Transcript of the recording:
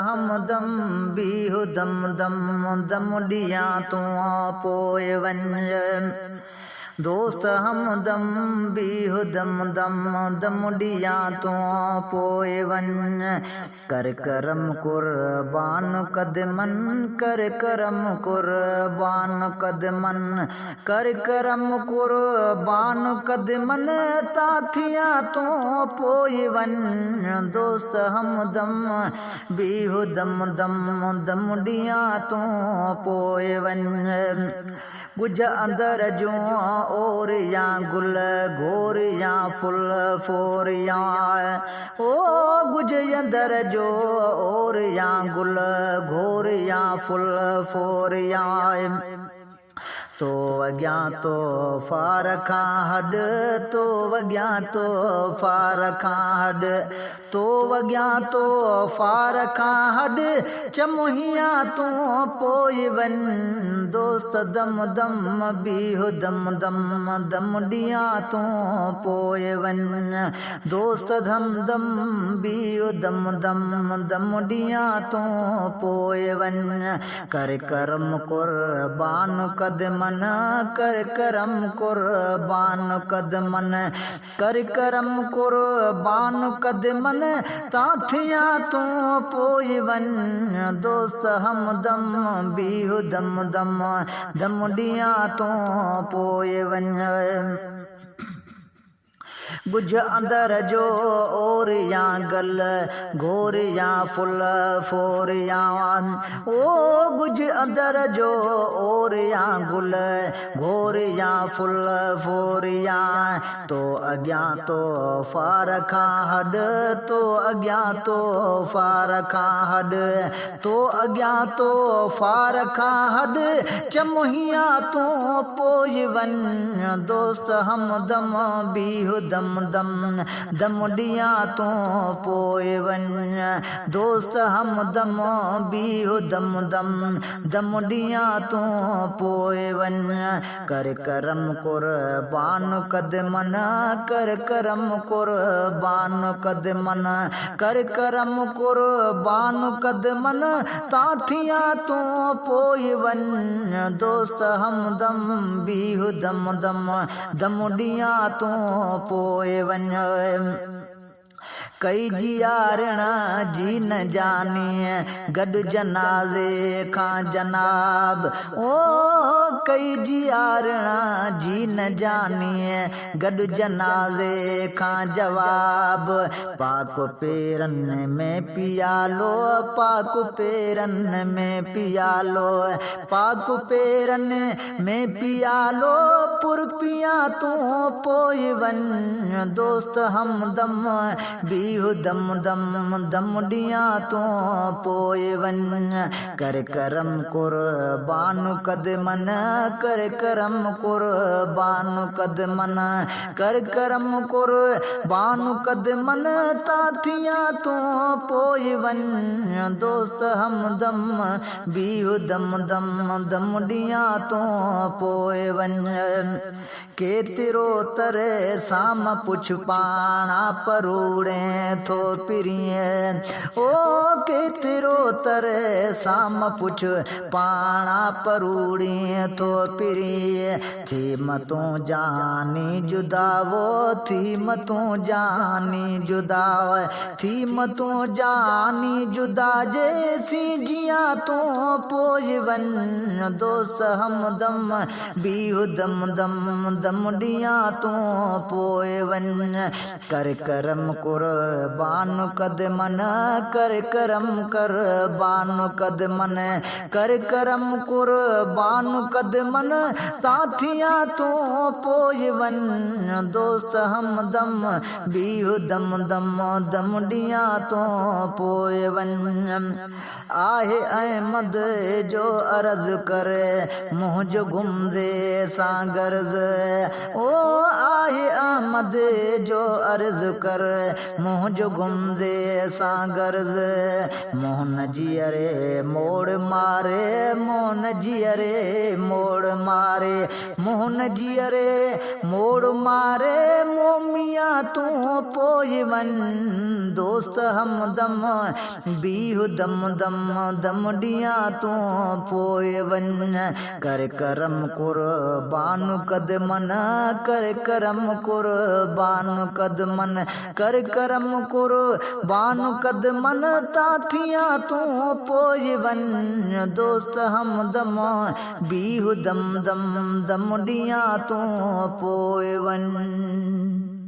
हमदम बीहु दम दम दम ॾियां तूं पोइ वञ दोस्त हमदम बीहु दम दम दम ॾियां तूं पोइ वञ कर करम कुर्बान कदमन कर करम कुर्बान कदमन कर करम कुर्बान कदमन ता थिया तूं पोइ वञ दोस्त हमदम बीहु दम दम दम ॾियां तूं पोइ वञ गुज अंदर जूं और या गुल घोर या फुल फोर या ओ गुज अंदर जो और या गुल घोर या फुल फोर या तो अॻियां तो फार खां हॾ तो अॻियां तो फार खां हॾ तो अॻियां तो फार खां हॾ चमुहिया तूं पोइ वञ दोस्त दम दम बीहु दम दम दम ॾियां तूं पोइ वञ दोस्त दम दम बीहु दम दम दम ॾियां तूं पोइ वञ कर करम कुर्बान कदमन कर करम कुर्बान कदमन कर करम कुर्बान कदमन ता थिया तूं पोइ वञ दोस्त हमदम बीहु दम दम दम ॾियां तूं पोइ वञ गुज अंदर जो और या गल घोर या फुल फोर या ओ गुज अंदर जो और या गुल घोर या फुल फोर या तो अॻियां तो फार खां हॾ तो अॻियां तो फार खां हॾ तो अॻियां तो फार खां हॾ चमुहिया तूं पोइ वञ दोस्त हमदम बीहु दम दम दम ॾियां तूं पोइ वञ दोस्त हमदम बीहु दम दम दम ॾियां तूं पोइ वञ कर करम कुर्बान कदमन कर करम कुर्बान कदमन कर करम कुर्बान कदमन ता थिया तूं पोइ वञ दोस्त हमदम बीहु दम दम दम ॾियां तूं पोइ वञ कई जियारणा जी न जानी गॾु जनाज़े खां जनाब ओ कई जियारणा जी न जानी गॾु जनाज़े खां जवाब पाक पेरनि में पियालो पाक पेरनि में पियालो पाक पेरनि में पियालो पुर पिया तूं पोइ वञ दोस्त हमदम बीहु दम दम दम ॾियां तूं पोइ वञ कर करम कुर्बान कदमन कर करम कुर्बान कदमन कर करम कुर्बान कदमन ता थिया तूं पोइ वञ दोस्त हमदम बीहु दम दम दम ॾियां तूं पोइ वञ केतिरो तरे साम पुछ पाणा परूड़े थो पिरीं ओ केतिरो तरे साम पुछ पाणा परूड़ी थो पिरीं थी मतूं जानी जुदा वो थी मतूं जानी जुदा थी मतूं जानी जुदा जैसी जिया तूं पोइ वञ दोस्त हमदम बीहु दम दम दम ॾियां तूं पोइ वञ कर करम कुर्बान कदमन कर करम कुर्बान कदमन कर करम कुर्बान कदमन ता थिया तूं पोइ वञ दोस्त हमदम बीहु दम दम दम ॾियां तूं पोइ वञ आहे अहमद जो अर्ज़ करे मुंहिंजो घुमदे सां गर्ज़ ओ आहे अहमद जो अर्ज़ कर मुंहिंजो घुमदे सां गर्ज़ मोहन जीअरे मोड़ मारे मोहन जीअरे मोड़ मारे मोहन जीअरे मोड़ मारे मोमिया तूं पोइ वञ दोस्त हमदम बीहु दम दम दम ॾियां तूं पोइ वञ कर करम कुर्बान कदमन कर करम कुर्बान कदमन कर करम कुर्बान कदमन ताथियां तूं पोइ वञ दोस्त हमदम बीहु दम दम दम ॾियां तूं पोइ वञ